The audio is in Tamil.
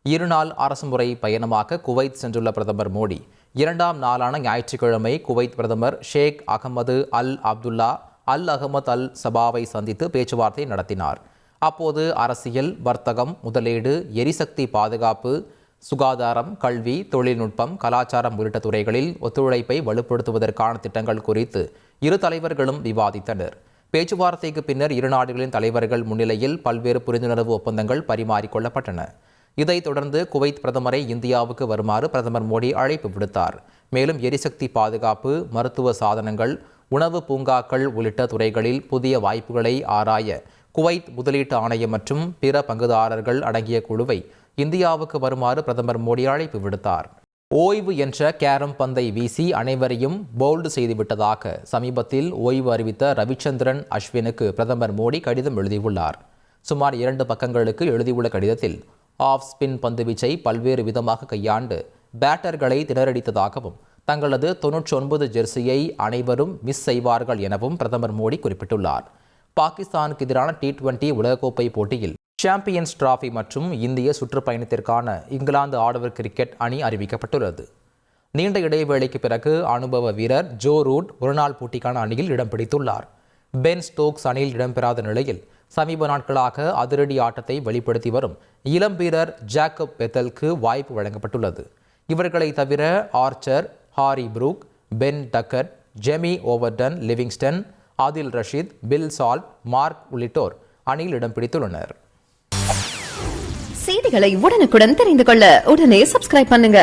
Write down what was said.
இருநாள் அரசுமுறை பயணமாக குவைத் சென்றுள்ள பிரதமர் மோடி 2ஆம் நாளான ஞாயிற்றுக்கிழமை குவைத் பிரதமர் ஷேக் அகமது அல் அப்துல்லா அல் அகமது அல் சபாவை சந்தித்து பேச்சுவார்த்தை நடத்தினார். அப்போது அரசியல், வர்த்தகம், முதலீடு, எரிசக்தி பாதுகாப்பு, சுகாதாரம், கல்வி, தொழில்நுட்பம், கலாச்சாரம் உள்ளிட்ட துறைகளில் ஒத்துழைப்பை வலுப்படுத்துவதற்கான திட்டங்கள் குறித்து இரு தலைவர்களும் விவாதித்தனர். பேச்சுவார்த்தைக்கு பின்னர் இரு நாடுகளின் தலைவர்கள் முன்னிலையில் பல்வேறு புரிந்துணர்வு ஒப்பந்தங்கள் பரிமாறிக்கொள்ளப்பட்டன. இதைத் தொடர்ந்து குவைத் பிரதமரை இந்தியாவுக்கு வருமாறு பிரதமர் மோடி அழைப்பு விடுத்தார். மேலும் எரிசக்தி பாதுகாப்பு, மருத்துவ சாதனங்கள், உணவு பூங்காக்கள் உள்ளிட்ட துறைகளில் புதிய வாய்ப்புகளை ஆராய குவைத் முதலீட்டு ஆணையம் மற்றும் பிற பங்குதாரர்கள் அடங்கிய குழுவை இந்தியாவுக்கு வருமாறு பிரதமர் மோடி அழைப்பு விடுத்தார். ஓய்வு என்ற கேரம் பந்தை வீசி அனைவரையும் போல்டு செய்துவிட்டதாக சமீபத்தில் ஓய்வு அறிவித்த ரவிச்சந்திரன் அஸ்வினுக்கு பிரதமர் மோடி கடிதம் எழுதியுள்ளார். சுமார் 2 பக்கங்களுக்கு எழுதியுள்ள கடிதத்தில் ஆஃப் ஸ்பின் பந்துவீச்சை பல்வேறு விதமாக கையாண்டு பேட்டர்களை திணறடித்ததாகவும் தங்களது 99 ஜெர்சியை அனைவரும் மிஸ் செய்வார்கள் எனவும் பிரதமர் மோடி குறிப்பிட்டுள்ளார். பாகிஸ்தானுக்கு எதிரான T20 உலகக்கோப்பை போட்டியில் சாம்பியன்ஸ் டிராபி மற்றும் இந்திய சுற்றுப்பயணத்திற்கான இங்கிலாந்து ஆடவர் கிரிக்கெட் அணி அறிவிக்கப்பட்டுள்ளது. நீண்ட இடைவேளைக்கு பிறகு அனுபவ வீரர் ஜோ ரூட் ஒருநாள் போட்டிக்கான அணியில் இடம் பிடித்துள்ளார். பென் ஸ்டோக்ஸ் அணியில் இடம்பெறாத நிலையில் சமீப நாட்களாக அதிரடி ஆட்டத்தை வெளிப்படுத்தி வரும் இளம் வீரர் ஜாக்கப் பெத்தலுக்கு வாய்ப்பு வழங்கப்பட்டுள்ளது. இவர்களை தவிர Archer, Harry Brook, Ben Duckett, Jamie Overton, Livingstone, Adil Rashid, Phil Salt, Mark உள்ளிட்டோர் அணியில் இடம் பிடித்துள்ளனர். செய்திகளை உடனுக்குடன் தெரிந்து கொள்ள உடனே சப்ஸ்கிரைப் பண்ணுங்க.